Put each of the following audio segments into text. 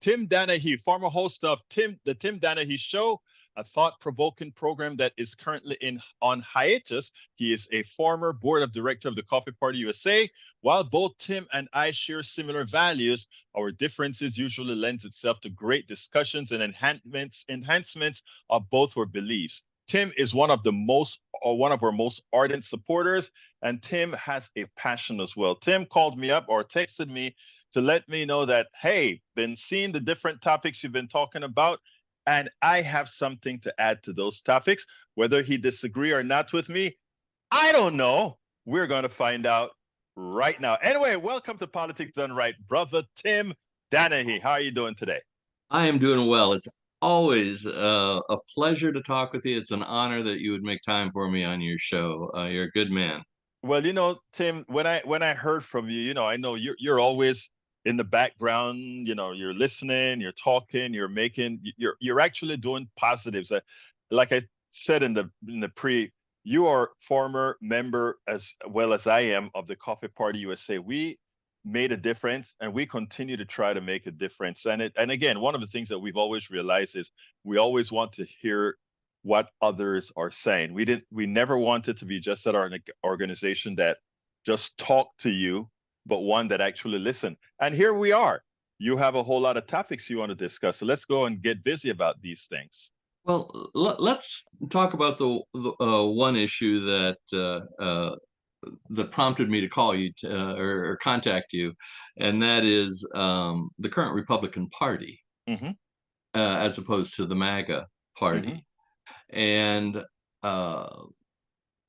Tim Danahey, former host of the Tim Danahey Show, a thought-provoking program that is currently in on hiatus. He is a former board of director of the Coffee Party USA. While both Tim and I share similar values, our differences usually lends itself to great discussions and enhancements of both our beliefs. Tim is one of our most ardent supporters, and Tim has a passion as well. Tim called me up or texted me to let me know that, hey, been seeing the different topics you've been talking about, and I have something to add to those topics. Whether he disagree or not with me, I don't know. We're going to find out right now. Anyway, welcome to Politics Done Right, brother Tim Danahey. How are you doing today? I am doing well. It's always a pleasure to talk with you. It's an honor that you would make time for me on your show. You're a good man. Well, Tim, when I heard from you, I know you're always in the background, you're listening, you're talking, you're actually doing positives. Like I said in the pre, you are former member as well as I am of the Coffee Party USA. We made a difference and we continue to try to make a difference. And again, one of the things that we've always realized is we always want to hear what others are saying. We never wanted to be just at our organization that just talk to you, but one that actually listen. And here we are. You have a whole lot of topics you want to discuss. So let's go and get busy about these things. Well, let's talk about the one issue that prompted me to call you or contact you, and that is the current Republican Party Hmm. as opposed to the MAGA Hmm. Party. And uh,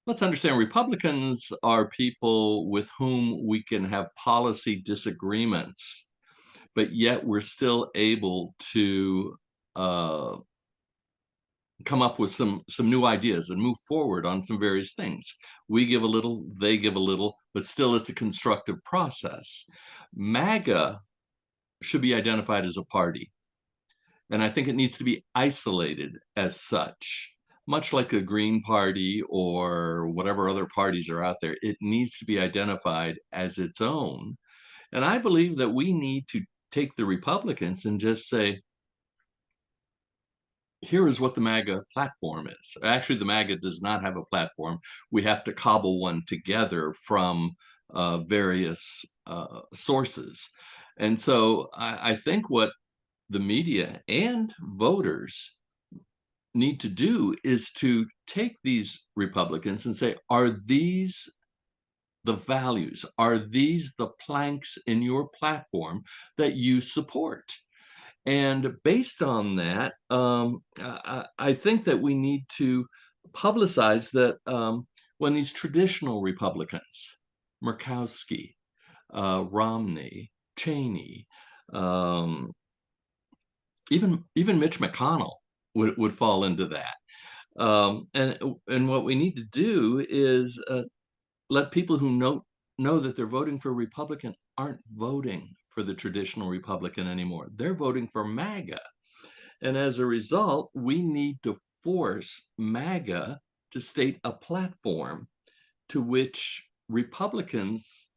let's understand Republicans are people with whom we can have policy disagreements, but yet we're still able to uh, come up with some new ideas and move forward on some various things. We give a little, they give a little, but still it's a constructive process. MAGA should be identified as a party, and I think it needs to be isolated as such. Much like the Green Party or whatever other parties are out there, it needs to be identified as its own. And I believe that we need to take the Republicans and just say, here is what the MAGA platform is. Actually, the MAGA does not have a platform. We have to cobble one together from various sources. And so I think what the media and voters need to do is to take these Republicans and say, are these the values? Are these the planks in your platform that you support? And based on that, I think that we need to publicize that when these traditional Republicans, Murkowski, Romney, Cheney, um, even Mitch McConnell would fall into that. And what we need to do is let people who know that they're voting for Republican aren't voting for the traditional Republican anymore. They're voting for MAGA. And as a result, we need to force MAGA to state a platform to which Republicans,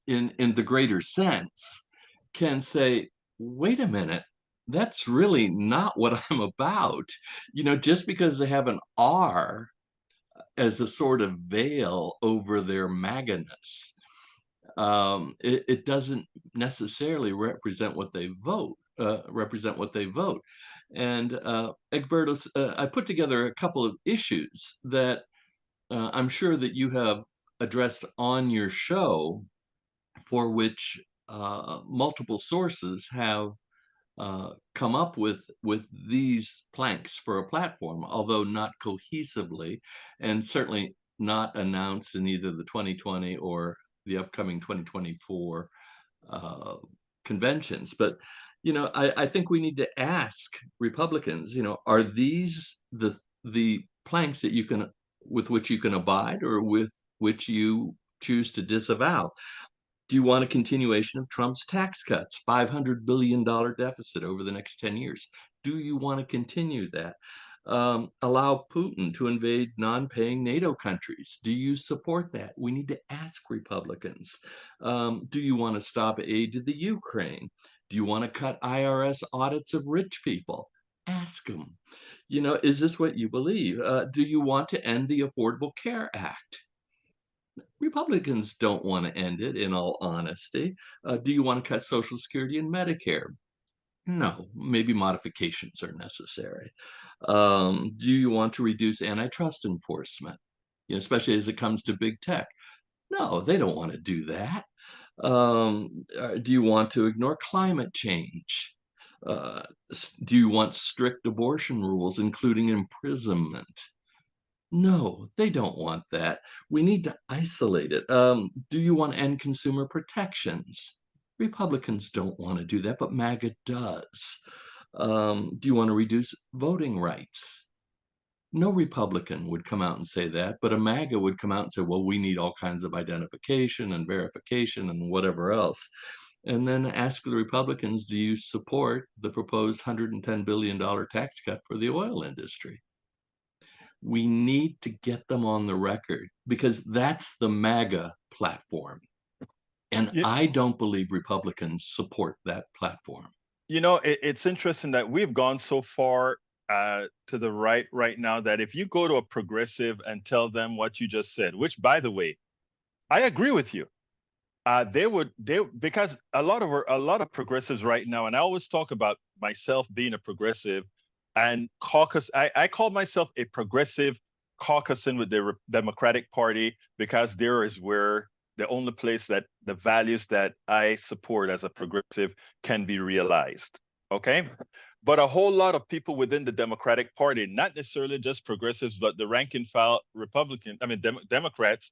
in the greater sense, can say, wait a minute, that's really not what I'm about. Just because they have an R as a sort of veil over their maganess, it doesn't necessarily represent what they vote. And Egberto, I put together a couple of issues that I'm sure that you have addressed on your show, for which multiple sources have come up with these planks for a platform, although not cohesively, and certainly not announced in either the 2020 or the upcoming 2024 uh, conventions. But I think we need to ask Republicans, are these the planks that you can with which you can abide, or with which you choose to disavow? Do you want a continuation of Trump's tax cuts, $500 billion deficit over the next 10 years? Do you want to continue that? Allow Putin to invade non-paying NATO countries. Do you support that? We need to ask Republicans. Do you want to stop aid to the Ukraine? Do you want to cut IRS audits of rich people? Ask them. Is this what you believe? Do you want to end the Affordable Care Act? Republicans don't want to end it, in all honesty. Do you want to cut Social Security and Medicare? No, maybe modifications are necessary. Do you want to reduce antitrust enforcement, especially as it comes to big tech? No, they don't want to do that. Do you want to ignore climate change? Do you want strict abortion rules, including imprisonment? No, they don't want that. We need to isolate it. Do you want to end consumer protections? Republicans don't want to do that, but MAGA does. Do you want to reduce voting rights? No Republican would come out and say that, but a MAGA would come out and say, well, we need all kinds of identification and verification and whatever else. And then ask the Republicans, do you support the proposed $110 billion tax cut for the oil industry? We need to get them on the record because that's the MAGA platform. And You, I don't believe Republicans support that platform. it's interesting that we've gone so far to the right now that if you go to a progressive and tell them what you just said, which by the way, I agree with you. They because a lot of progressives right now, and I always talk about myself being a progressive and caucus. I call myself a progressive caucusing with the Democratic Party because there is where the only place that the values that I support as a progressive can be realized. Okay. But a whole lot of people within the Democratic Party, not necessarily just progressives, but the rank and file Republican, I mean, Democrats,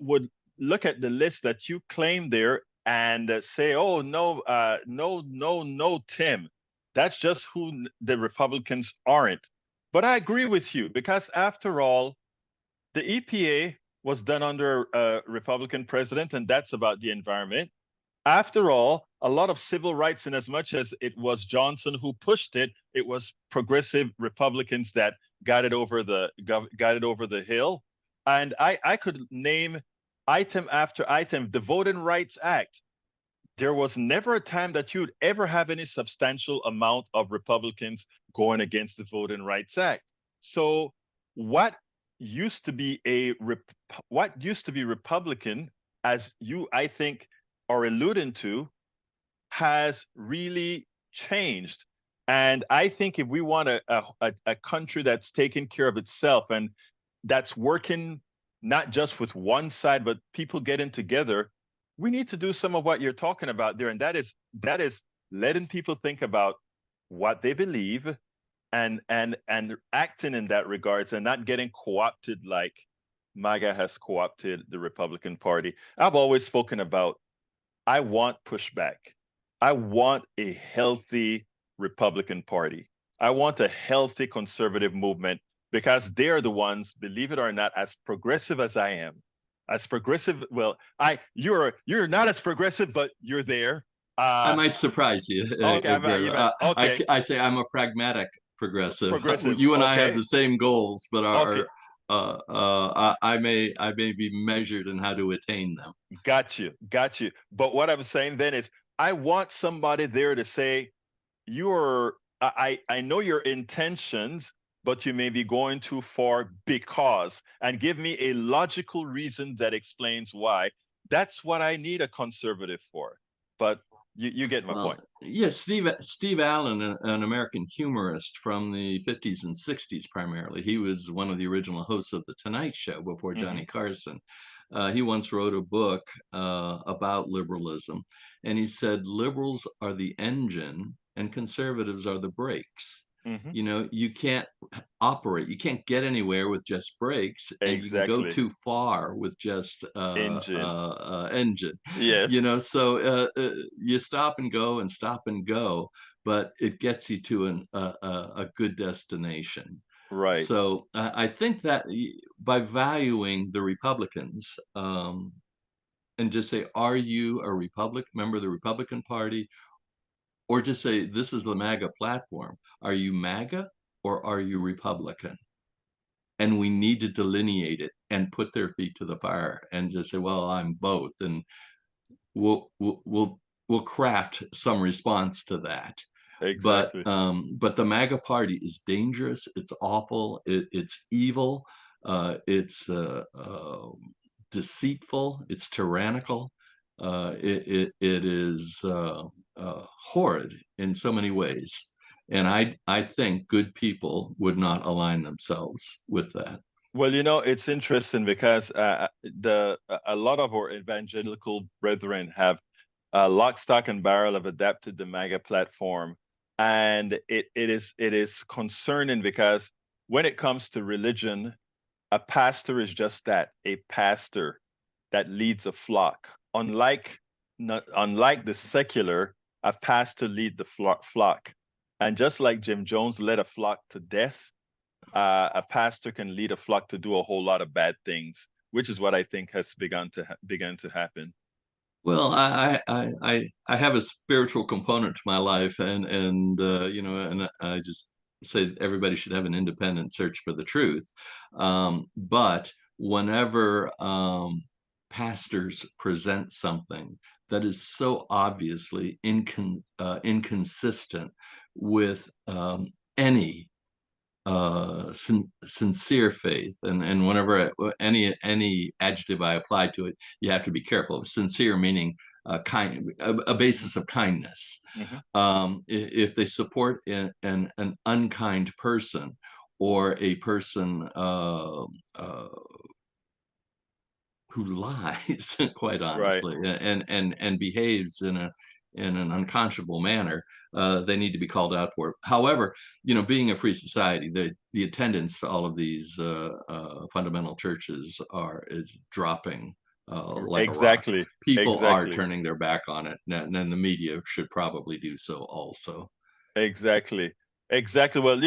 would look at the list that you claim there and say, "Oh no, no, Tim, that's just who the Republicans aren't." But I agree with you because after all, the EPA was done under a Republican president, and that's about the environment. After all, a lot of civil rights, in as much as it was Johnson who pushed it, it was progressive Republicans that got it over the hill. And I could name item after item. The Voting Rights Act. There was never a time that you'd ever have any substantial amount of Republicans going against the Voting Rights Act. So what used to be what used to be Republican, as you I think are alluding to, has really changed. And I think if we want a country that's taking care of itself and that's working not just with one side, but people getting together, we need to do some of what you're talking about there. And that is letting people think about what they believe and acting in that regards and not getting co-opted like MAGA has co-opted the Republican Party. I've always spoken about I want pushback. I want a healthy Republican Party. I want a healthy conservative movement because they're the ones, believe it or not, as progressive as I am, as progressive. Well, you're not as progressive, but you're there. I Uh, might surprise you, okay, Greg. okay, I say I'm a pragmatic progressive. progressive. You and I have Okay, the same goals, but okay, I may be measured in how to attain them. got you, got you. But what I'm saying then is, I want somebody there to say, you're I know your intentions, but you may be going too far because, and give me a logical reason that explains why. That's what I need a conservative for. But you get my Well, point. yes, Steve Allen, an American humorist from the 50s and 60s primarily. He was one of the original hosts of The Tonight Show before Hmm. Johnny Carson. He once wrote a book about liberalism, and he said liberals are the engine and conservatives are the brakes. Hmm. You can't operate, you can't get anywhere with just brakes, and you can go Exactly. too far with just Engine. engine. Yes. So you stop and go, but it gets you to a good destination. Right. So I think that by valuing the Republicans, and just say, are you a member of the Republican Party? Or just say, this is the MAGA platform. Are you MAGA or are you Republican? And we need to delineate it and put their feet to the fire and just say, well, I'm both. And we'll will craft some response to that. Exactly. But the MAGA party is dangerous. It's awful. It's evil. It's deceitful. It's tyrannical. It is horrid in so many ways. And I think good people would not align themselves with that. Well, you know, it's interesting because a lot of our evangelical brethren have lock, stock, and barrel have adapted the MAGA platform, and it is concerning because when it comes to religion, a pastor is just that, a pastor that leads a flock. Unlike the secular, a pastor lead the flock, and just like Jim Jones led a flock to death, a pastor can lead a flock to do a whole lot of bad things, which is what I think has begun to happen. Well, I have a spiritual component to my life, and you know, and I just say everybody should have an independent search for the truth. But whenever pastors present something that is so obviously inconsistent with any sincere faith, and whenever any adjective I apply to it, you have to be careful. Sincere meaning a Hmm. basis of kindness. Hmm. If they support an unkind person, or a person who lies, quite Right. honestly, and behaves in an unconscionable manner, they need to be called out for it. However, you know, being a free society, the attendance to all of these fundamental churches is dropping like a rock. Exactly. People are Exactly. turning their back on it, and the media should probably do so also. Exactly. Exactly. Well,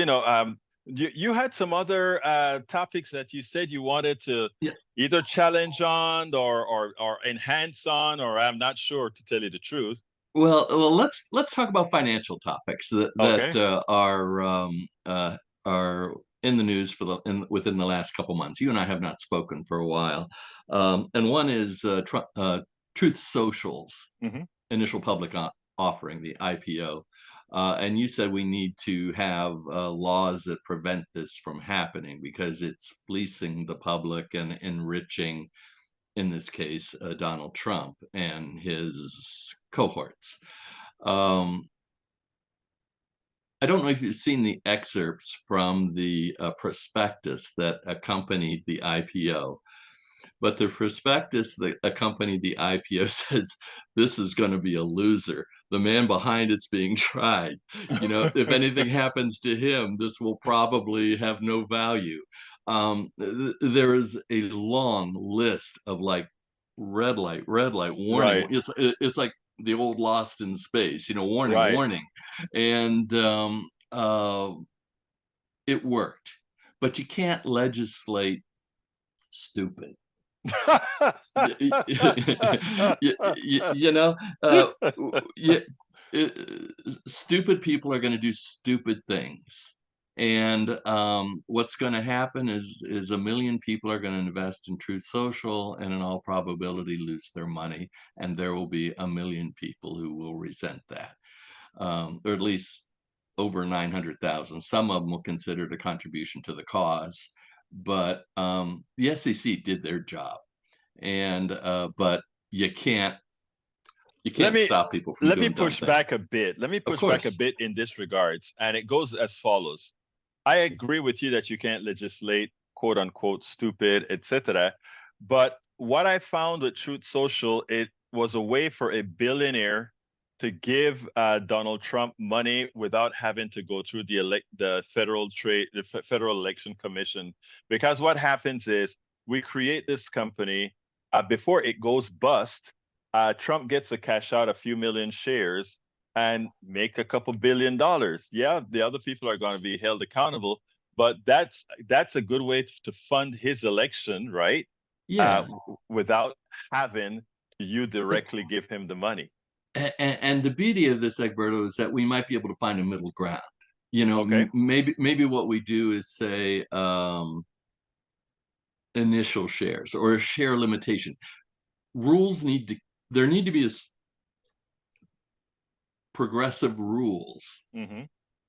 you had some other topics that you said you wanted to Yeah. either challenge on or enhance on, or I'm not sure to tell you the truth. Well, let's talk about financial topics that Okay. are in the news within the last couple months. You and I have not spoken for a while, and one is Truth Social's Hmm. initial public offering, the IPO. And you said we need to have laws that prevent this from happening because it's fleecing the public and enriching, in this case, Donald Trump and his cohorts. Um, I don't know if you've seen the excerpts from the prospectus that accompanied the IPO, but the prospectus that accompanied the IPO says this is going to be a loser. The man behind it's being tried. You know, if anything happens to him, this will probably have no value. There is a long list of like red light, warning. Right. It's like the old Lost in Space, you know, warning, Right. warning, and it worked. But you can't legislate stupid. You, you know, you, stupid people are going to do stupid things, and what's going to happen is a million people are going to invest in Truth Social, and in all probability lose their money, and there will be a million people who will resent that, or at least over 900,000. Some of them will consider it a contribution to the cause, but the SEC did their job, and but you can't you let can't me stop people from let me doing dumb push things. back a bit. Let me Of push back a course. bit in this regards, and it goes as follows. I agree with you that you can't legislate quote unquote stupid, etc. But what I found with Truth Social, it was a way for a billionaire to give Donald Trump money without having to go through the Federal Election Commission. Because what happens is we create this company before it goes bust. Trump gets to cash out a few million shares and make a couple $1 billion. Yeah, the other people are going to be held accountable, but that's a good way to fund his election, right? Yeah. Without having you directly give him the money. And the beauty of this, Egberto, is that we might be able to find a middle ground. You know, Okay. maybe what we do is say initial shares or a share limitation. Rules need to There need to be progressive rules Hmm.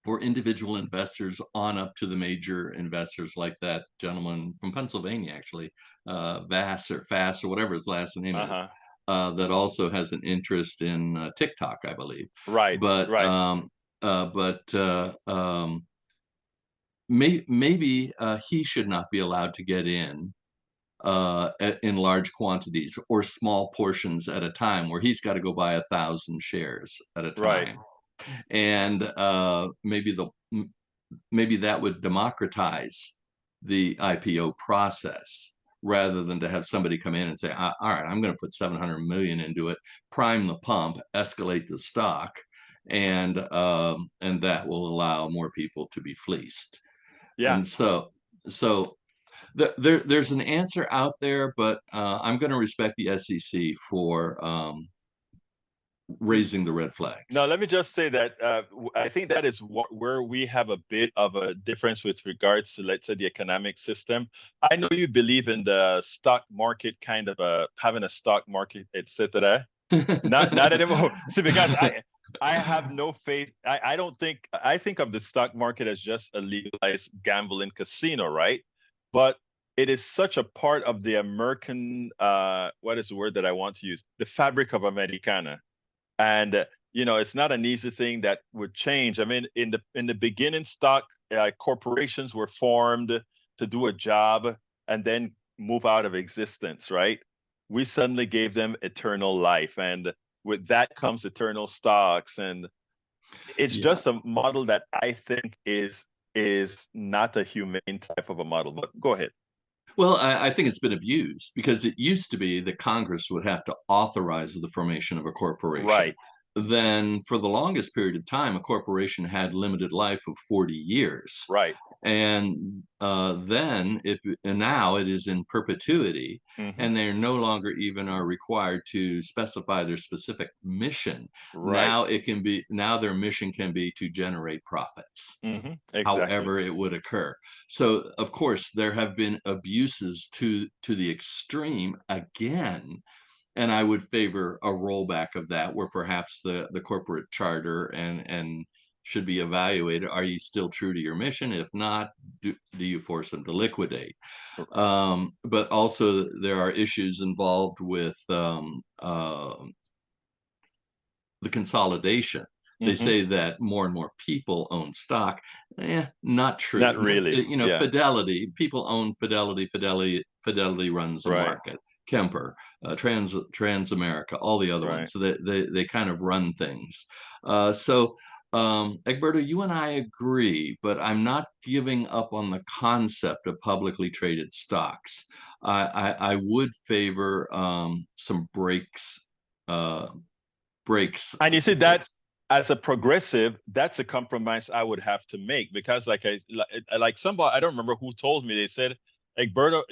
for individual investors on up to the major investors, like that gentleman from Pennsylvania, actually, Vass or Fass or whatever his last name is, Uh-huh. that also has an interest in TikTok, I believe. Right, But right, uh, but uh, um, maybe he should not be allowed to get in large quantities or small portions at a time, where he's got to go buy 1,000 shares at a right. time. And maybe that would democratize the IPO process, rather than to have somebody come in and say, all right, I'm going to put 700 million into it, prime the pump, escalate the stock, and that will allow more people to be fleeced. Yeah. And so there's an answer out there, but I'm going to respect the SEC for raising the red Now, flags. let me just say that I think that is where we have a bit of a difference with regards to, let's say, the economic system. I know you believe in the stock market, kind of having a stock market, etc. Not anymore. See, because I have no faith. I don't think I think of the stock market as just a legalized gambling casino, right? But it is such a part of the American what is the word that I want to use? The fabric of Americana. And it's not an easy thing that would change. I mean, in the beginning, stock corporations were formed to do a job and then move out of existence, right? We suddenly gave them eternal life, and with that comes eternal stocks, and it's Yeah. just a model that I think is not a humane type of a model. But go ahead. Well, I think it's been abused, because it used to be that Congress would have to authorize the formation of a corporation. Right, Then, for the longest period of time, a corporation had limited life of 40 years. right. And now it is in perpetuity, Hmm. and they no longer even are required to specify their specific mission. Right. Now their mission can be to generate profits, Exactly. however it would occur. So, of course, there have been abuses to the extreme again, and I would favor a rollback of that, where perhaps the corporate charter and should be evaluated. Are you still true to your mission? If not, do you force them to liquidate? But also, there are issues involved with the consolidation. They Hmm. say that more and more people own stock. Not Not true. really. Yeah. Fidelity, people own Fidelity. Fidelity runs a Right. market. Kemper, Transamerica, all the other Right. ones. So they kind of run things. So Egberto, you and I agree, but I'm not giving up on the concept of publicly traded stocks. I would favor some uh, breaks And you see to that this. as a progressive, that's a compromise I would have to make because, like somebody, I don't remember who told me. They said, Egberto,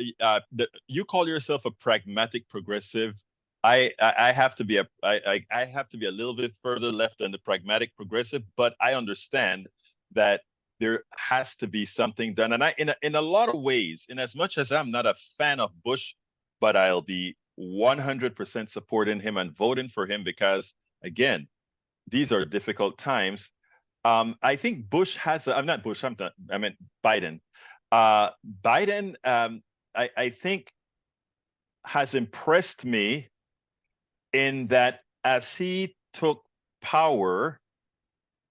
you call yourself a pragmatic progressive. I have to be I have to be a little bit further left than the pragmatic progressive, but I understand that there has to be something done. And in a lot of ways, in as much as I'm not a fan of Bush, but I'll be 100% supporting him and voting for him because, again, these are difficult times. I think Bush has, I'm not Bush, I meant Biden. Biden, I think, has impressed me in that as he took power,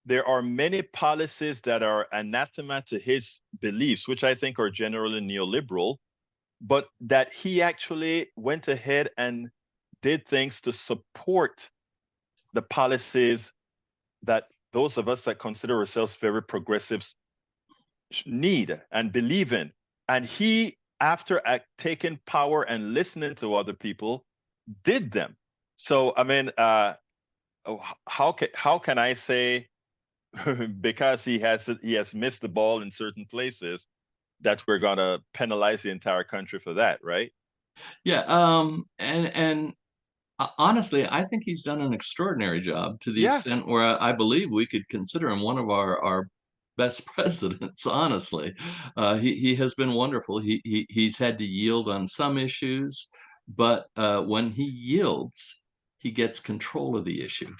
there are many policies that are anathema to his beliefs, which I think are generally neoliberal, but that he actually went ahead and did things to support the policies that those of us that consider ourselves very progressives need and believe in. And he, after taking power and listening to other people, did them. So, I mean, how can I say because he has missed the ball in certain places that we're gonna penalize the entire country for that, right? Yeah, and honestly, I think he's done an extraordinary job, to the Yeah. extent where I believe we could consider him one of our best presidents. Honestly, he has been wonderful. He's had to yield on some issues, but when he yields, he gets control of the issue.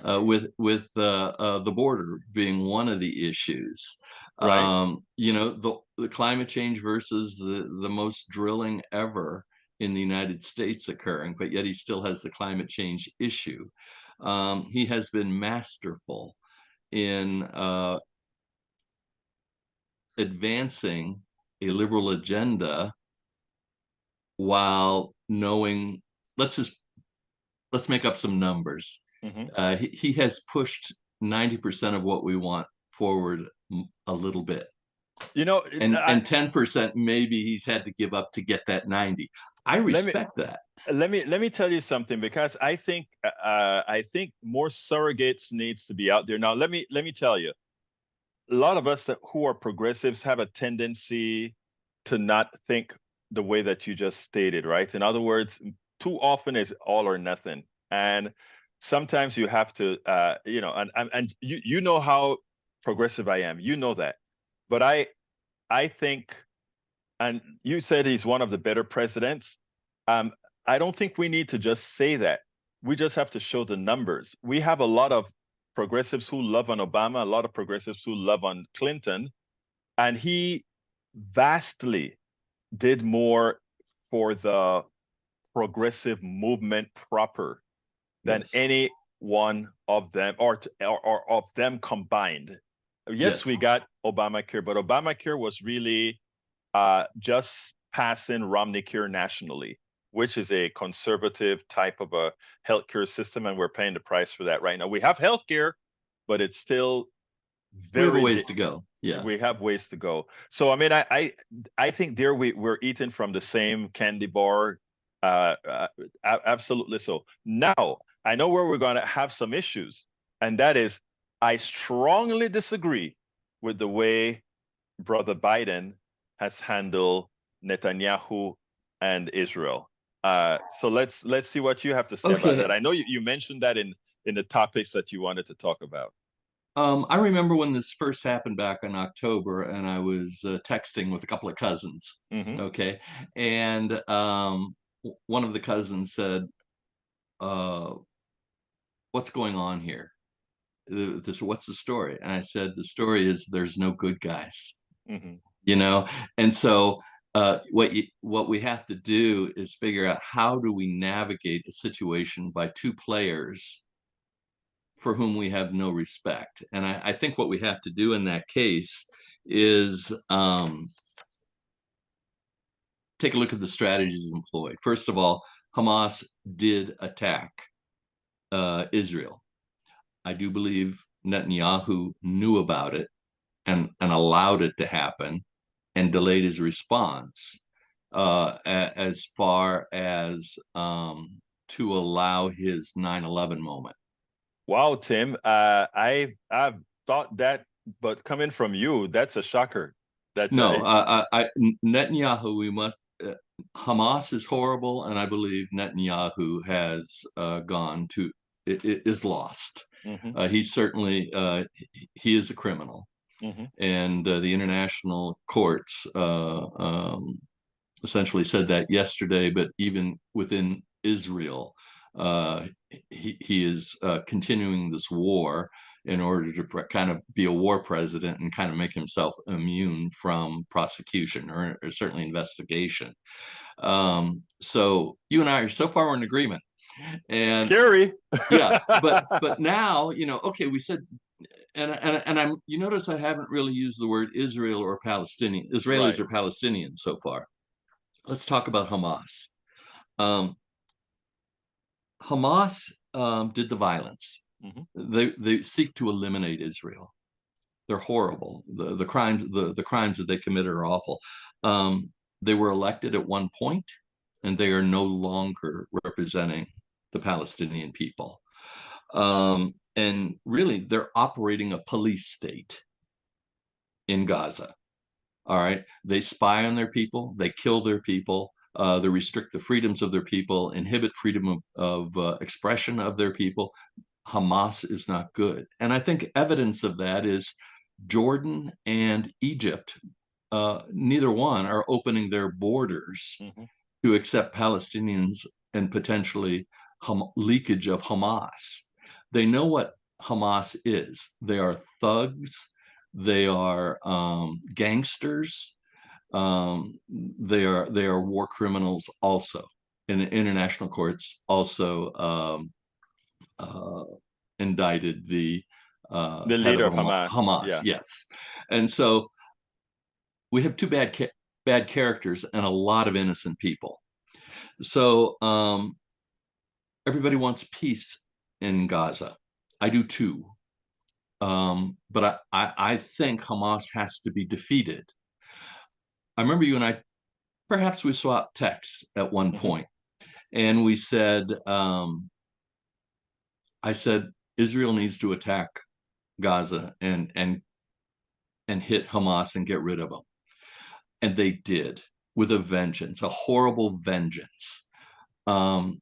with the border being one of the issues. Right. The climate change versus the most drilling ever in the United States occurring, but yet he still has the climate change issue. He has been masterful in advancing a liberal agenda while knowing, let's make up some numbers. He has pushed 90% of what we want forward a little bit. And 10% maybe he's had to give up to get that 90. I respect that. Let me tell you something, because I think more surrogates needs to be out there. Now let me tell you, a lot of us who are progressives have a tendency to not think the way that you just stated, right? In other words, too often is all or nothing, and sometimes you have to, and you know how progressive I am, you know that, but I think, and you said he's one of the better presidents. Um, I don't think we need to just say that. We just have to show the numbers. We have a lot of progressives who love on Obama, a lot of progressives who love on Clinton, and he vastly did more for the progressive movement proper than Yes. any one of them, or of them combined. Yes, we got Obamacare, but Obamacare was really just passing Romneycare nationally, which is a conservative type of a healthcare system, and we're paying the price for that right now. We have healthcare, but it's still we have a very ways to go. Yeah, we have ways to go. So I mean, I think there we're eating from the same candy bar. Absolutely so. Now I know where we're going to have some issues, and that is, I strongly disagree with the way Brother Biden has handled Netanyahu and Israel. So let's see what you have to say about that. I know you mentioned that in the topics that you wanted to talk about. I remember when this first happened back in October, and I was texting with a couple of cousins. Mm-hmm. Okay, and one of the cousins said, "What's going on here? What's the story?" And I said, "The story is there's no good guys." Mm-hmm. And so what we have to do is figure out, how do we navigate a situation by two players for whom we have no respect. And I think what we have to do in that case is take a look at the strategies employed. First of all, Hamas did attack Israel. I do believe Netanyahu knew about it and allowed it to happen and delayed his response as far as to allow his 9/11 moment. Wow, Tim. I've thought that, but coming from you, that's a shocker. That No, Netanyahu, we must. Hamas is horrible, and I believe Netanyahu has gone to is lost. Mm-hmm. He's certainly he is a criminal, Mm-hmm. and the international courts essentially said that yesterday. But even within Israel, he is continuing this war in order to kind of be a war president and kind of make himself immune from prosecution, or certainly investigation. So you and I are so far in agreement. And Scary. yeah, but now, okay, we said, and I'm, you notice I haven't really used the word Israel or Palestinian, Israelis Right. or Palestinians so far. Let's talk about Hamas. Um, Hamas did the violence. Mm-hmm. They seek to eliminate Israel. They're horrible. The crimes that they committed are awful. They were elected at one point, and they are no longer representing the Palestinian people. And really, they're operating a police state in Gaza. All right, they spy on their people, they kill their people, they restrict the freedoms of their people, inhibit freedom of expression of their people. Hamas is not good. And I think evidence of that is Jordan and Egypt, neither one are opening their borders Mm-hmm. to accept Palestinians and potentially leakage of Hamas. They know what Hamas is. They are thugs. They are gangsters. They are war criminals also. And international courts also indicted the The head of leader of Hamas. Hamas. Yeah. Yes, and so we have two bad characters and a lot of innocent people. So everybody wants peace in Gaza. I do too. But I think Hamas has to be defeated. I remember you and I, perhaps we swapped texts at one point, and we said, I said, Israel needs to attack Gaza and hit Hamas and get rid of them. And they did, with a vengeance, a horrible vengeance. But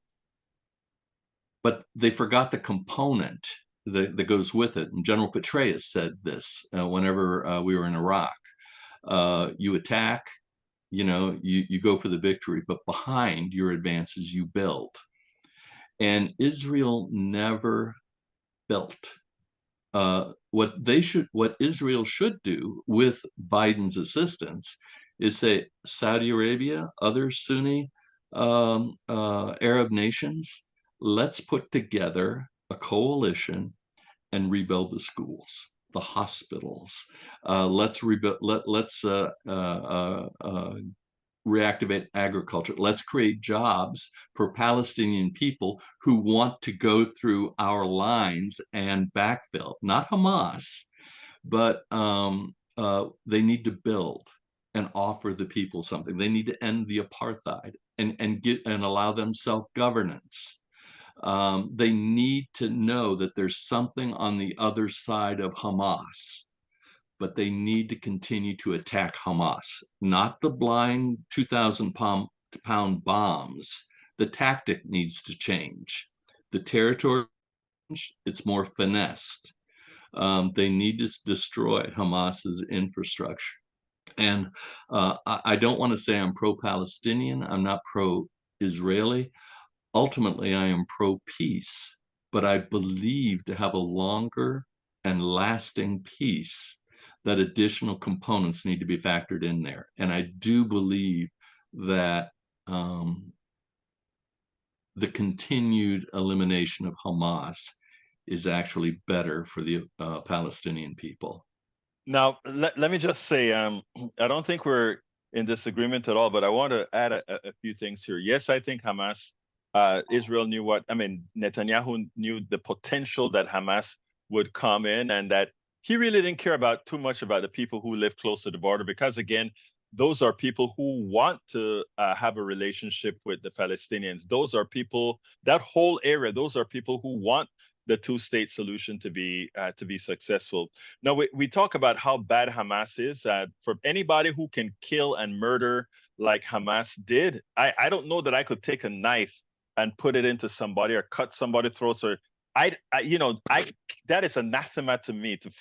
they forgot the component that goes with it. And General Petraeus said this whenever we were in Iraq. You attack, you go for the victory, but behind your advances, you build. And Israel never built. What Israel should do with Biden's assistance is say, Saudi Arabia, other Sunni Arab nations, let's put together a coalition and rebuild the schools, the hospitals. Let's rebuild. Let's reactivate agriculture. Let's create jobs for Palestinian people who want to go through our lines and backfill. Not Hamas, but they need to build and offer the people something. They need to end the apartheid and allow them self-governance. They need to know that there's something on the other side of Hamas, but they need to continue to attack Hamas, not the blind 2,000-pound bombs. The tactic needs to change. The territory, it's more finessed. They need to destroy Hamas's infrastructure. And I don't want to say I'm pro-Palestinian. I'm not pro-Israeli. Ultimately, I am pro-peace, but I believe to have a longer and lasting peace, that additional components need to be factored in there. And I do believe that the continued elimination of Hamas is actually better for the Palestinian people. Now, let me just say, I don't think we're in disagreement at all, but I want to add a few things here. Yes, I think Israel knew Netanyahu knew the potential that Hamas would come in, and that he really didn't care too much about the people who live close to the border, because again, those are people who want to have a relationship with the Palestinians. Those are people, that whole area, those are people who want the two-state solution to be successful. Now, we talk about how bad Hamas is. For anybody who can kill and murder like Hamas did, I don't know that I could take a knife and put it into somebody or cut somebody's throats, or that is anathema to me to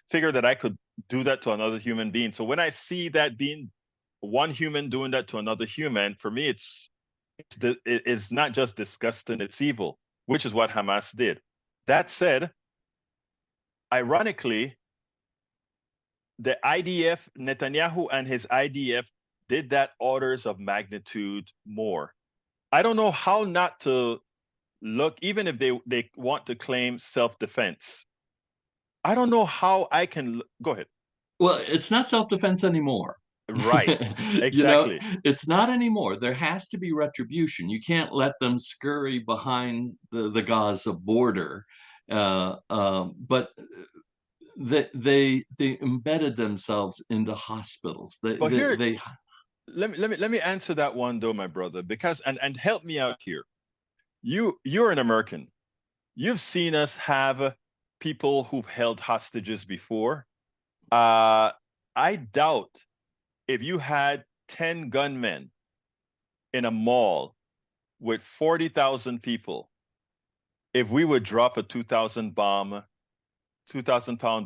figure that I could do that to another human being. So when I see that being one human doing that to another human, for me, it's not just disgusting, it's evil, which is what Hamas did. That said, ironically, the IDF, Netanyahu and his IDF did that orders of magnitude more. I don't know how not to look, even if they want to claim self-defense. I don't know how I can go ahead. Well, it's not self-defense anymore. Right. Exactly. It's not anymore. There has to be retribution. You can't let them scurry behind the Gaza border. But they embedded themselves into hospitals. But here, let me answer that one though, my brother, because and help me out here. You're an American. You've seen us have people who've held hostages before. I doubt if you had 10 gunmen in a mall with 40,000 people, if we would drop a 2,000-pound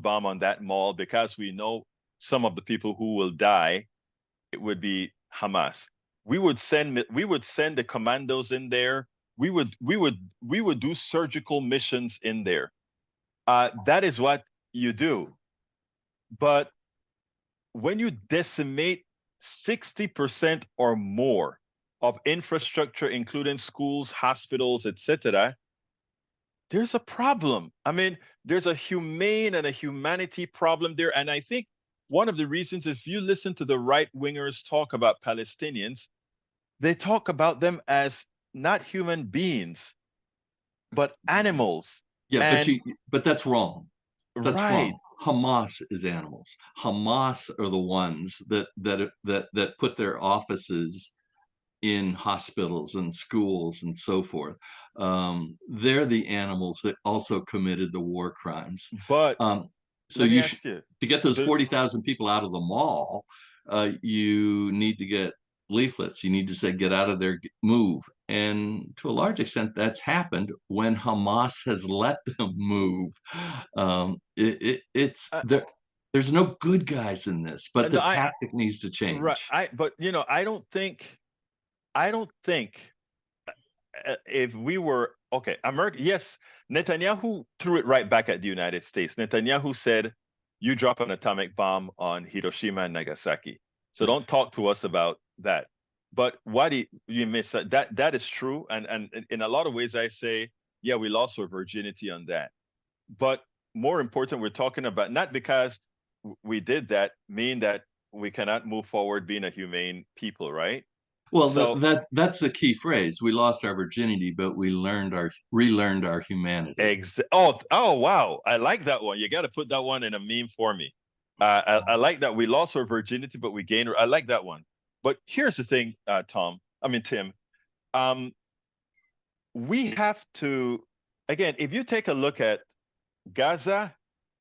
bomb on that mall, because we know some of the people who will die, it would be Hamas. We would send the commandos in there we would do surgical missions in there. That is what you do. But when you decimate 60% or more of infrastructure, including schools, hospitals, etc., there's a problem. I mean, there's a humane and a humanity problem there. And I think one of the reasons, if you listen to the right wingers talk about Palestinians, they talk about them as not human beings, but animals. Yeah, And but that's wrong. That's right, wrong. Hamas is animals. Hamas are the ones that put their offices in hospitals and schools and so forth. They're the animals that also committed the war crimes. but Um, so let me you should, ask you, to get those the 40,000 people out of the mall, you need to get leaflets. You need to say, get out of there, move. And to a large extent, that's happened when Hamas has let them move. It's uh, there. There's no good guys in this, but no, the tactic needs to right, change. but I don't think if we were okay, America, yes, Netanyahu threw it right back at the United States. Netanyahu said, "You drop an atomic bomb on Hiroshima and Nagasaki, so don't talk to us about that." But what you miss that is true, and in a lot of ways, I say, yeah, we lost our virginity on that. But more important, we're talking about not because we did that mean that we cannot move forward being a humane people, right? Well, So that's the key phrase. We lost our virginity, but we relearned our humanity. oh wow, I like that one. You got to put that one in a meme for me. I like that we lost our virginity, but we gained. I like that one. But here's the thing, Tim. Um, we have to again, if you take a look at Gaza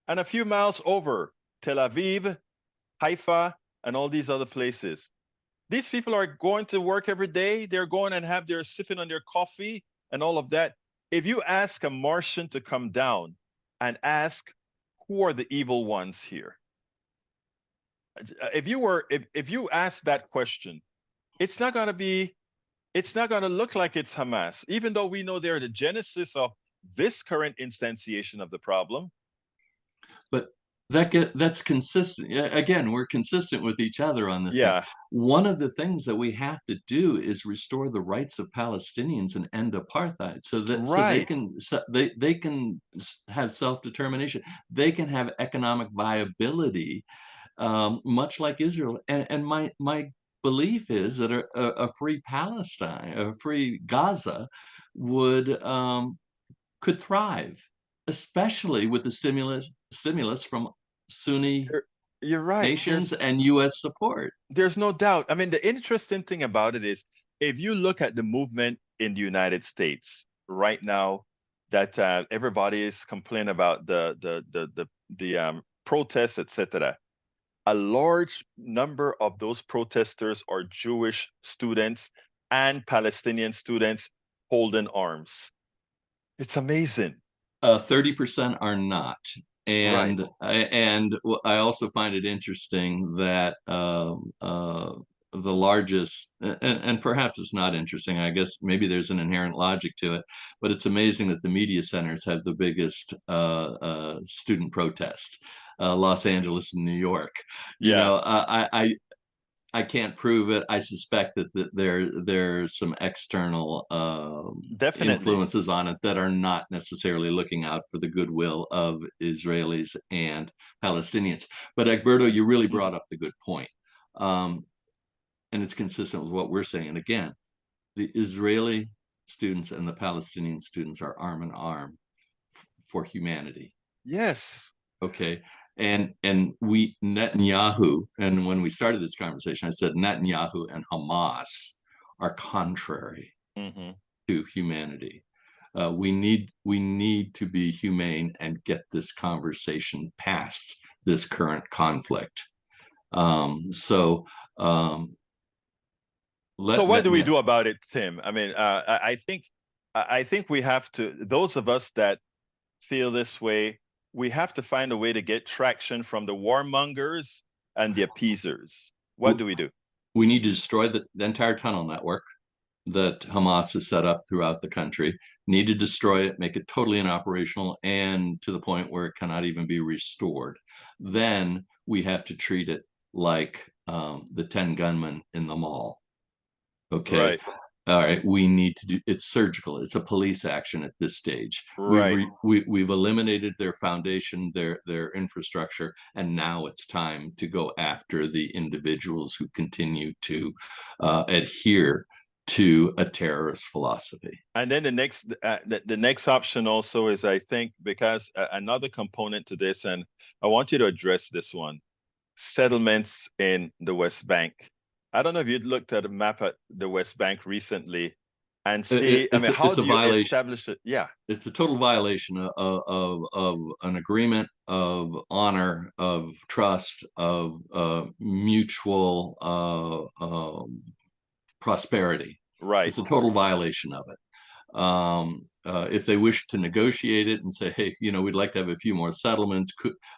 and a few miles over Tel Aviv, Haifa, and all these other places, these people are going to work every day. They're going and have their sipping on their coffee and all of that. If you ask a Martian to come down and ask who are the evil ones here, if you ask that question, it's not going to be it's not going to look like it's Hamas, even though we know they're the genesis of this current instantiation of the problem. But that's consistent. Yeah, again, we're consistent with each other on this thing. Yeah, One of the things that we have to do is restore the rights of Palestinians and end apartheid, so right. they can have self-determination. They can have economic viability, much like Israel. And my belief is that a free Palestine, a free Gaza, would could thrive, especially with the stimulus from Sunni You're right. nations and U.S. support. There's no doubt. I mean, the interesting thing about it is if you look at the movement in the United States right now, that everybody is complaining about the protests, etc. A large number of those protesters are Jewish students and Palestinian students holding arms. It's amazing. 30% are not. Right. And I also find it interesting that the largest, and perhaps it's not interesting, I guess maybe there's an inherent logic to it, but it's amazing that the media centers have the biggest student protest. Los Angeles and New York. You Yeah, know, I can't prove it. I suspect that there's some external definitely. influences on it that are not necessarily looking out for the goodwill of Israelis and Palestinians. But Egberto, you really brought up the good point. Um, and it's consistent with what we're saying. And again, the Israeli students and the Palestinian students are arm in arm for humanity. Yes. Okay. And we Netanyahu, and when we started this conversation, I said Netanyahu and Hamas are contrary Hmm. to humanity. We need to be humane and get this conversation past this current conflict. So So let what do we Netanyahu. do about it, Tim? I mean, I think we have to. Those of us that feel this way, we have to find a way to get traction from the warmongers and the appeasers. What do we do? We need to destroy the entire tunnel network. that Hamas has set up throughout the country, need to destroy it, make it totally inoperational, and to the point where it cannot even be restored. Then we have to treat it like the 10 gunmen in the mall. Okay. Right. All right, we need to do it's surgical. It's a police action at this stage. Right. We've eliminated their foundation, their infrastructure, and now it's time to go after the individuals who continue to adhere to a terrorist philosophy. And then the next option also is, I think, because another component to this, and I want you to address this one: settlements in the West Bank. I don't know if you'd looked at a map at the West Bank recently and see, I mean, how It's a do you violation. establish it? Yeah, It's a total violation of an agreement of honor, of trust, of mutual prosperity. right. It's a total violation of it. If they wish to negotiate it and say, hey, we'd like to have a few more settlements,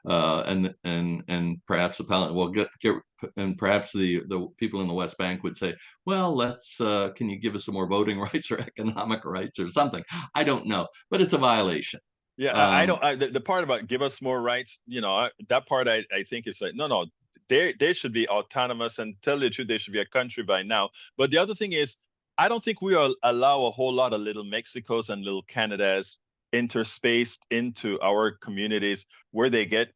and perhaps the and perhaps the people in the West Bank would say, well, let's can you give us some more voting rights or economic rights or something? I don't know, but it's a violation. Yeah, I Um, don't. The part about give us more rights, that part I think is like, no, no, they should be autonomous, and tell the truth, they should be a country by now. But the other thing is, I don't think we allow a whole lot of little Mexicos and little Canadas interspaced into our communities where they get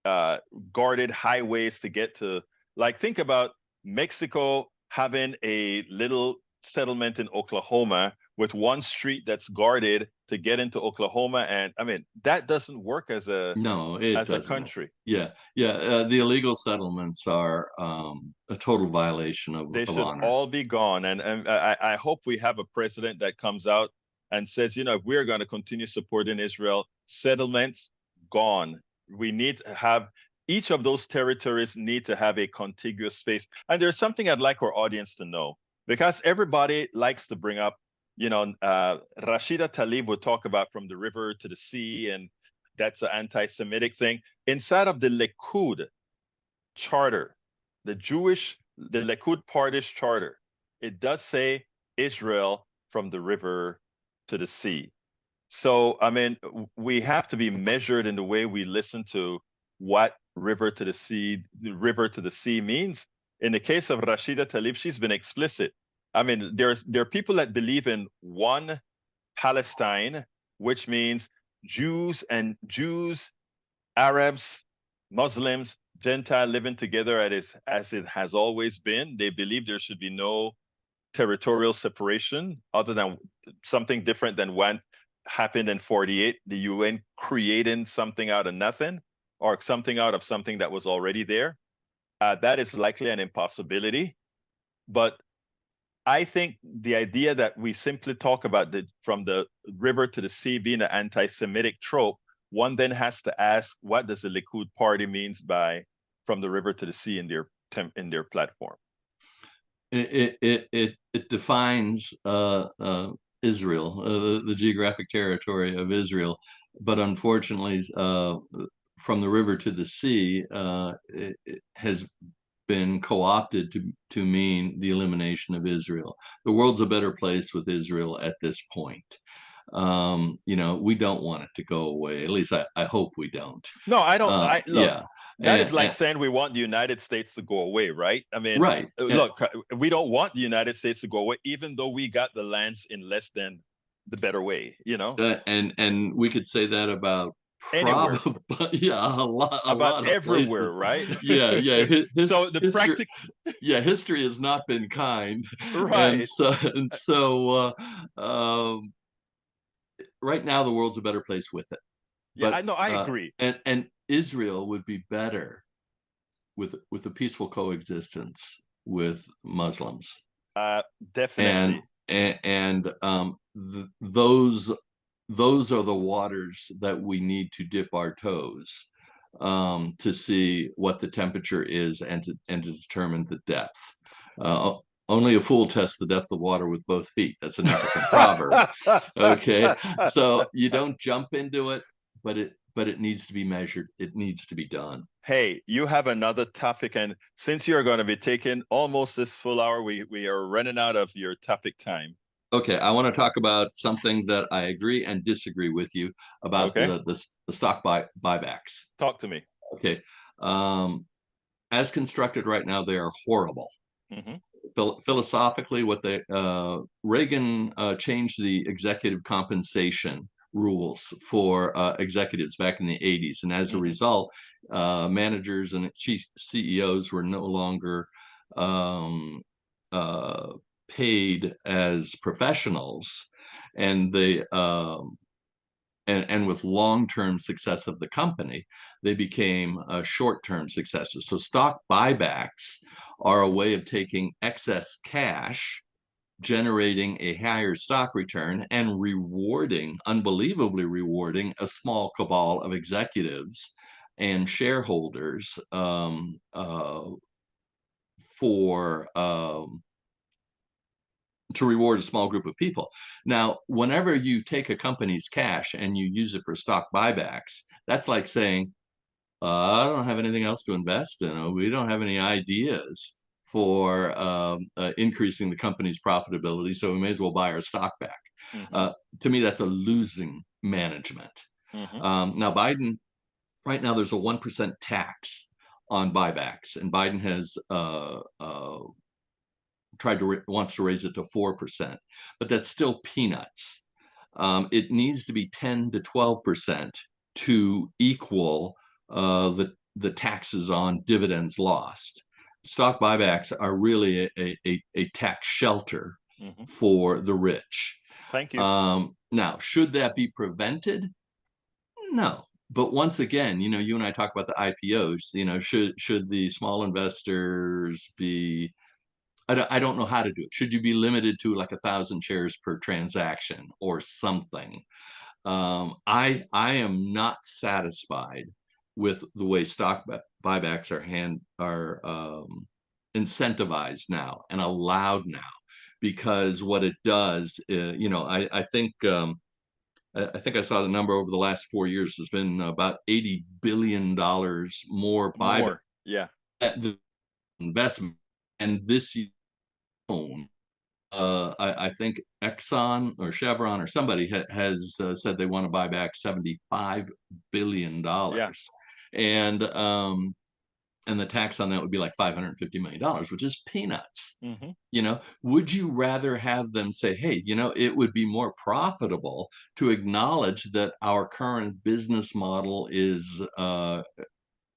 uh, guarded highways to get to. Like, think about Mexico having a little settlement in Oklahoma with one street that's guarded to get into Oklahoma, and I mean that doesn't work no, it as a doesn't. country. Yeah, yeah. The illegal settlements are a total violation They of should honor. all be gone, and I hope we have a president that comes out and says, if we're going to continue supporting Israel, settlements gone. We need to have each of those territories need to have a contiguous space. And there's something I'd like our audience to know, because everybody likes to bring up, Rashida Tlaib would talk about from the river to the sea, and that's an anti-Semitic thing. Inside of the Likud charter, the Likud Party's charter, it does say Israel from the river to the sea. So, I mean, we have to be measured in the way we listen to what the river to the sea means. In the case of Rashida Tlaib, she's been explicit. I mean, there are people that believe in one Palestine, which means Jews, Arabs, Muslims, Gentile living together as it has always been. They believe there should be no territorial separation other than something different than what happened in 48, the UN creating something out of nothing or something out of something that was already there. That is likely an impossibility. But I think the idea that we simply talk about from the river to the sea being an anti-Semitic trope, one then has to ask, what does the Likud party means by from the river to the sea in their platform? It defines Israel, the geographic territory of Israel, but unfortunately, from the river to the sea, it has been co-opted to mean the elimination of Israel. The world's a better place with Israel at this point. We don't want it to go away. At least I hope we don't. No, I don't. I look. Yeah, That is like and saying we want the United States to go away, right? I mean, right. look, we don't want the United States to go away, even though we got the lands in less than the better way, And we could say that about anywhere, probably yeah, a about lot of everywhere, places. right? Yeah, yeah. His So the history, practic, yeah, history has not been kind, and right? so right now the world's a better place with it. Yeah, I But know. I agree. and Israel would be better with a peaceful coexistence with Muslims, Uh, and Definitely. those are the waters that we need to dip our toes to see what the temperature is and to determine the depth. Uh, Only a fool tests the depth of water with both feet. That's an African proverb. Okay, so you don't jump into it, but but it needs to be measured. It needs to be done. Hey, you have another topic, and since you're going to be taking almost this full hour, we are running out of your topic time. Okay, I want to talk about something that I agree and disagree with you about Okay, the stock buybacks. talk to me. Okay, um, as constructed right now, they are horrible. Hmm. Philosophically, what they Reagan changed the executive compensation rules for executives back in the 80s, and as a Hmm. result, managers and chief CEOs were no longer um, uh, paid as professionals, and they and with long-term success of the company, they became short-term successes. So stock buybacks are a way of taking excess cash, generating a higher stock return, and rewarding, unbelievably rewarding, a small cabal of executives and shareholders for to reward a small group of people. Now, whenever you take a company's cash and you use it for stock buybacks, that's like saying, I don't have anything else to invest in. We don't have any ideas for increasing the company's profitability, so we may as well buy our stock back. Hmm. Uh, to me, that's a losing management. Hmm. Now, Biden, right now, there's a 1% tax on buybacks, and Biden has wants to raise it to 4%, but that's still peanuts. It needs to be 10 to 12% to equal the taxes on dividends lost. Stock buybacks are really a tax shelter Hmm. for the rich. Thank you. Now, should that be prevented? No. But once again, you and I talk about the IPOs. Should the small investors be I don't know how to do it. Should you be limited to like 1,000 shares per transaction or something? I am not satisfied with the way stock buybacks are incentivized now and allowed now, because what it does, I think I saw the number over the last 4 years has been about $80 billion more buyback More. Yeah. at the investment, and this year alone, I think Exxon or Chevron or somebody has said they want to buy back $75 Yeah. billion, and the tax on that would be like $550 million, which is peanuts. Hmm. Would you rather have them say, hey, it would be more profitable to acknowledge that our current business model is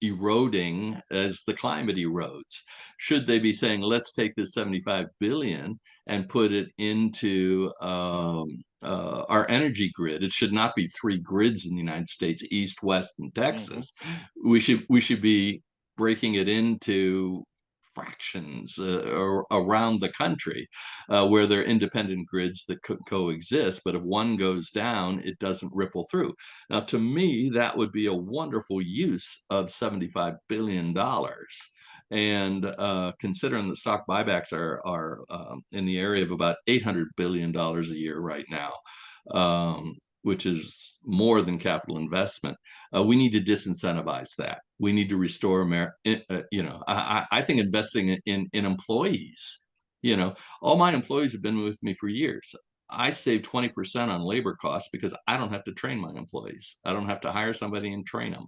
eroding as the climate erodes? Should they be saying, let's take this 75 billion and put it into our energy grid? It should not be three grids in the United States: East, West, and Hmm. Texas. We should be breaking it into fractions around the country, where there are independent grids that could coexist, but if one goes down, it doesn't ripple through. Now, to me, that would be a wonderful use of $75 billion. And considering the stock buybacks are in the area of about $800 billion a year right now, which is more than capital investment, we need to disincentivize that. We need to restore I think investing in employees. All my employees have been with me for years. I save 20% on labor costs because I don't have to train my employees. I don't have to hire somebody and train them,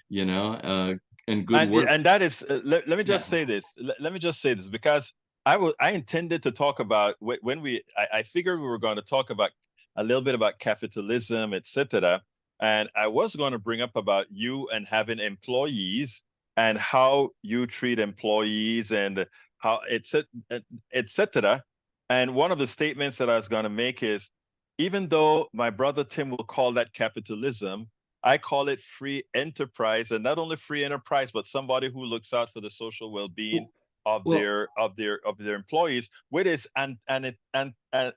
you know, uh, and good work. And that is let me Yeah. just say this. Let me just say this because I intended to talk about when I figured we were going to talk about a little bit about capitalism, etc. And I was going to bring up about you and having employees and how you treat employees and how etc. And one of the statements that I was going to make is, even though my brother Tim will call that capitalism, I call it free enterprise, and not only free enterprise, but somebody who looks out for the social well-being of Well, their employees. With this and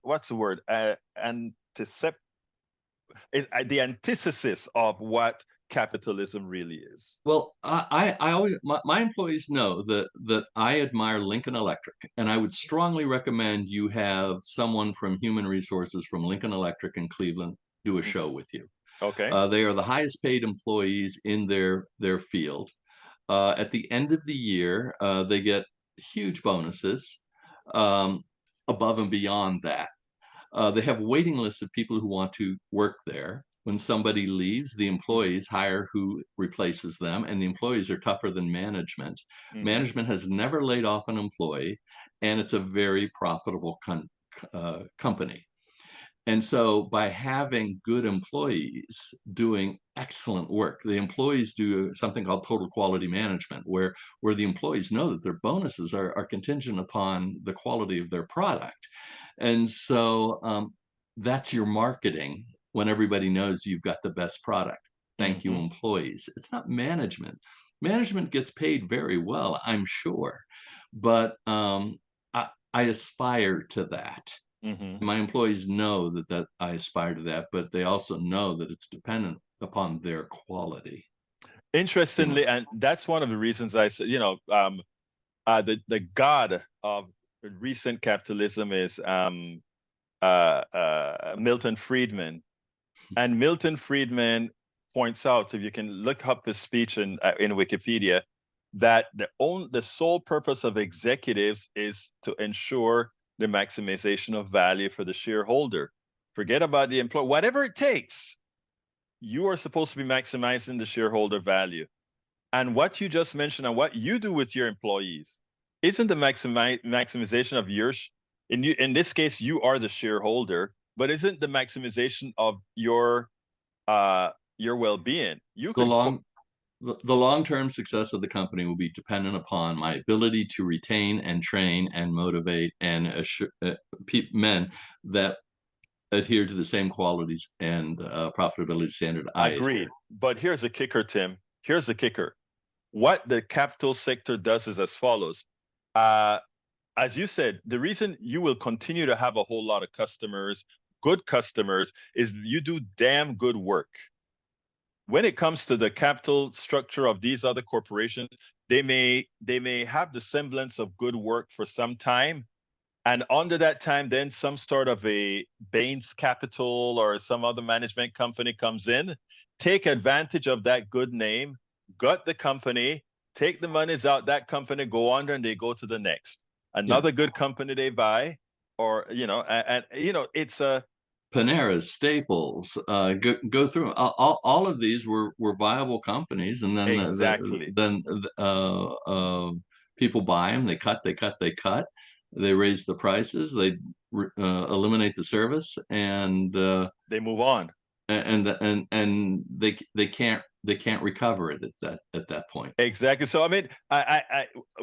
what's the word? Anticep is the antithesis of what capitalism really is. I always my employees know that I admire Lincoln Electric, and I would strongly recommend you have someone from Human Resources from Lincoln Electric in Cleveland do a Mhm. show with you. Okay. They are the highest paid employees in their field. At the end of the year, they get huge bonuses um, above and beyond that. They have waiting lists of people who want to work there. When somebody leaves, the employees hire who replaces them, and the employees are tougher than management. Mm-hmm. Management has never laid off an employee, and it's a very profitable company. And so by having good employees doing excellent work, the employees do something called total quality management, where the employees know that their bonuses are contingent upon the quality of their product. And so that's your marketing when everybody knows you've got the best product. Thank you, Mm-hmm. employees. It's not management. Management gets paid very well, I'm sure, but I aspire to that. Mm-hmm. My employees know that I aspire to that, but they also know that it's dependent upon their quality, you know. Interestingly, and that's one of the reasons I said, the god of recent capitalism is Milton Friedman. And Milton Friedman points out, if you can look up his speech in Wikipedia, that the sole purpose of executives is to ensure the maximization of value for the shareholder. Forget about the employee, whatever it takes. You are supposed to be maximizing the shareholder value. And what you just mentioned and what you do with your employees isn't the maximization of in this case, you are the shareholder, but isn't the maximization of your well-being. You The could long-term success of the company will be dependent upon my ability to retain and train and motivate and assure men that adhere to the same qualities and profitability standard I agree. adhere. But here's the kicker, Tim. Here's the kicker. What the capital sector does is as follows. Uh, as you said, the reason you will continue to have a whole lot of customers, good customers, is you do damn good work. When it comes to the capital structure of these other corporations, they may have the semblance of good work for some time, and under that time, then some sort of a Baines Capital or some other management company comes in, take advantage of that good name, gut the company, take the monies out that company, go under, and they go to the next. Yeah. Another good company they buy, or it's a Panera, Staples, go through all of these were viable companies, and then exactly. people buy them. They cut. They raise the prices. They eliminate the service, and They move on. they can't recover it at that point. Exactly. So I mean,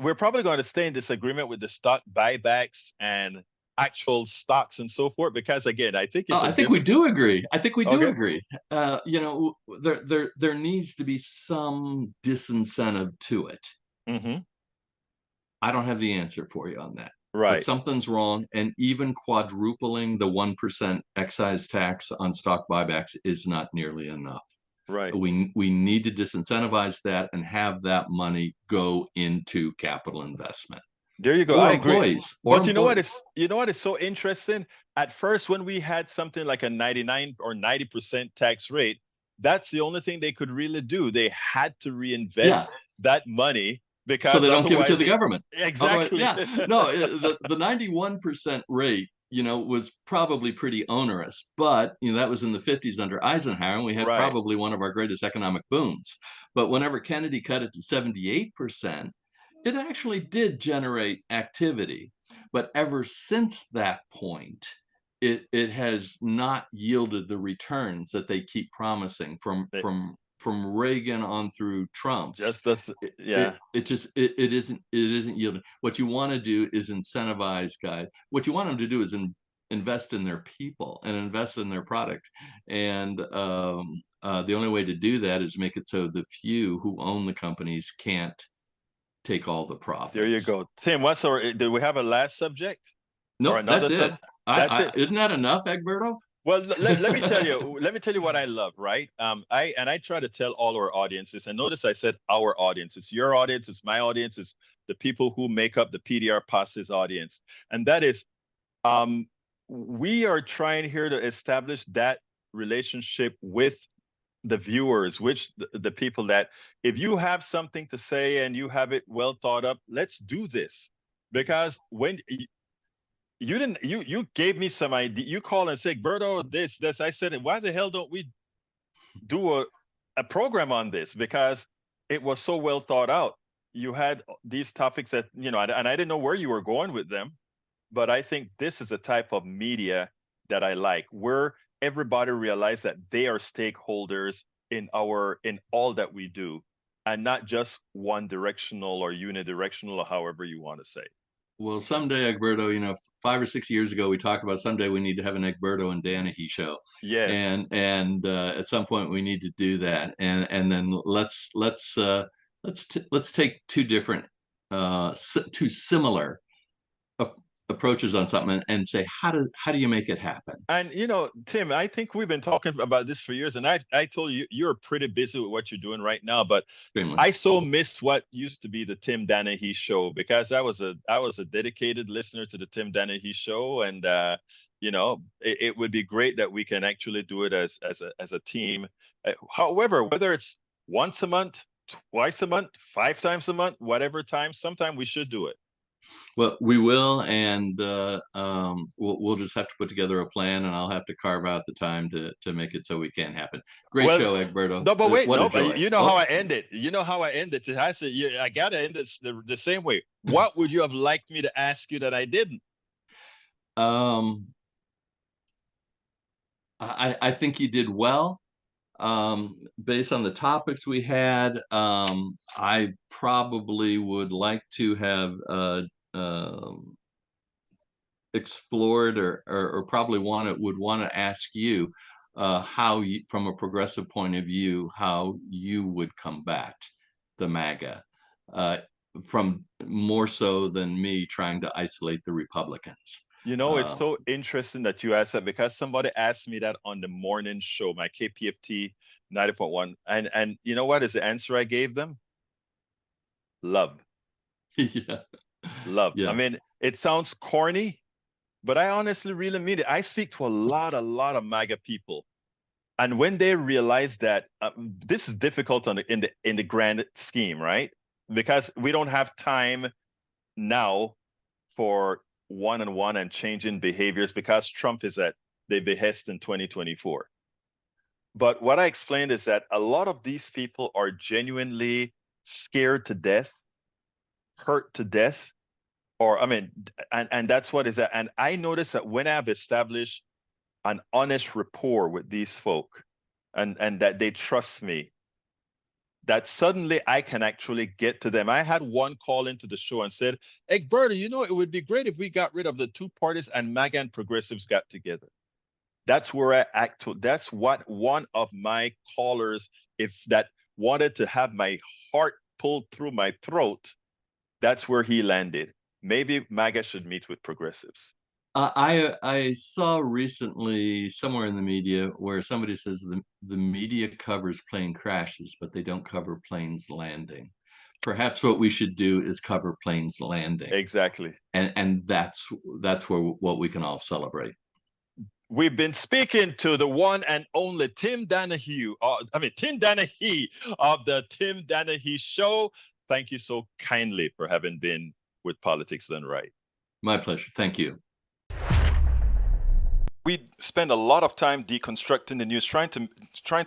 we're probably going to stay in disagreement with the stock buybacks and actual stocks and so forth, because again, I think it's a I think we different. do agree. I think we do Okay. agree. There needs to be some disincentive to it. Mm-hmm. I don't have the answer for you on that, but Right. something's wrong. And even quadrupling the 1% excise tax on stock buybacks is not nearly enough. Right. We need to disincentivize that and have that money go into capital investment There you go. or I agree. employees or But you know what employees. is you know what is so interesting? At first, when we had something like a 99 or 90% tax rate, that's the only thing they could really do. They had to Yeah, reinvest that money so because they don't give it to otherwise the it government. Otherwise, exactly. yeah, no, the 91% rate, was probably pretty onerous, but that was in the 50s under Eisenhower, and we had Right. probably one of our greatest economic booms. But whenever Kennedy cut it to 78%, it actually did generate activity. But ever since that point, it has not yielded the returns that they keep promising It from Reagan on through Trump's. just does. It Yeah. it just it isn't yielding. What you want to do is incentivize guys. What you want them to do is invest in their people and invest in their product. And the only way to do that is make it so the few who own the companies can't take all the There you profits. go. Tim, what's our do we have a last subject or Nope, another that's it. sub? That's I it. isn't that enough, Egberto? Well, let me tell you what I love, right? I try to tell all our audiences, and notice I said our audience. It's your audience, it's my audience, it's the people who make up the PDR Passes audience. And that is, we are trying here to establish that relationship with the viewers, which the people that, if you have something to say and you have it well thought up, let's do this. Because when you didn't, you gave me some idea. You call and say, Berto, this. I said, why the hell don't we do a program on this? Because it was so well thought out. You had these topics that, and I didn't know where you were going with them, but I think this is a type of media that I like, where everybody realizes that they are stakeholders in all that we do, and not just one directional or unidirectional, or however you want to say. Well, someday, Egberto, 5 or 6 years ago, we talked about someday we need to have an Egberto and Danahey show, Yes. and at some point we need to do that, and then let's take two different, two similar approaches on something and say how do you make it happen? And Tim, I think we've been talking about this for years, and I told you you're pretty busy with what you're doing right now, but Extremely. I so missed what used to be the Tim Danahey show, because I was a dedicated listener to the Tim Danahey show, and it would be great that we can actually do it as a team. However, whether it's once a month, twice a month, 5 times a month, whatever time, sometime we should do it. Well, we will, and we'll just have to put together a plan, and I'll have to carve out the time to make it so we can happen. Great show, Egberto. No, but wait, what no, a joy. you know how I end it. You know how I end it. I said, I gotta end this the same way. What would you have liked me to ask you that I didn't? I think you did well. Based on the topics we had, I probably would like to have explored or probably would want to ask you how you, from a progressive point of view, how you would combat the MAGA, from more so than me trying to isolate the Republicans. It's so interesting that you asked that, because somebody asked me that on the morning show, my KPFT 90.1, and you know what is the answer I gave them? Love. Yeah. Love. Yeah. I mean, it sounds corny, but I honestly really mean it. I speak to a lot of MAGA people, and when they realize that this is difficult in the grand scheme, right? Because we don't have time now for one-on-one and changing behaviors, because Trump is at the behest in 2024. But what I explained is that a lot of these people are genuinely scared to death, hurt to death, or and that's what is that. And I noticed that when I've established an honest rapport with these folk, and that they trust me, that suddenly I can actually get to them. I had one call into the show and said, Egberto, it would be great if we got rid of the two parties and MAGA and progressives got together. That's where I act. That's what one of my callers, if that wanted to have my heart pulled through my throat, that's where he landed. Maybe MAGA should meet with progressives. I saw recently somewhere in the media where somebody says the media covers plane crashes, but they don't cover planes landing. Perhaps what we should do is cover planes landing. Exactly. And that's where what we can all celebrate. We've been speaking to the one and only Tim Danahey. Tim Danahey of the Tim Danahey Show. Thank you so kindly for having been with Politics Done Right. My pleasure. Thank you. We spend a lot of time deconstructing the news, trying to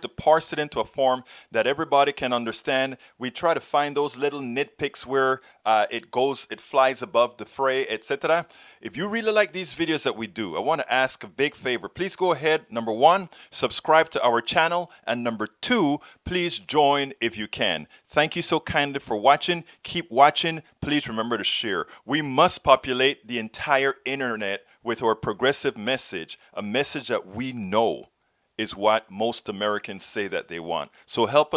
parse it into a form that everybody can understand. We try to find those little nitpicks where it flies above the fray, etc. If you really like these videos that we do, I want to ask a big favor. Please go ahead, number one, subscribe to our channel, and number two, please join if you can. Thank you so kindly for watching. Keep watching. Please remember to share. We must populate the entire internet with our progressive message, a message that we know is what most Americans say that they want. So help us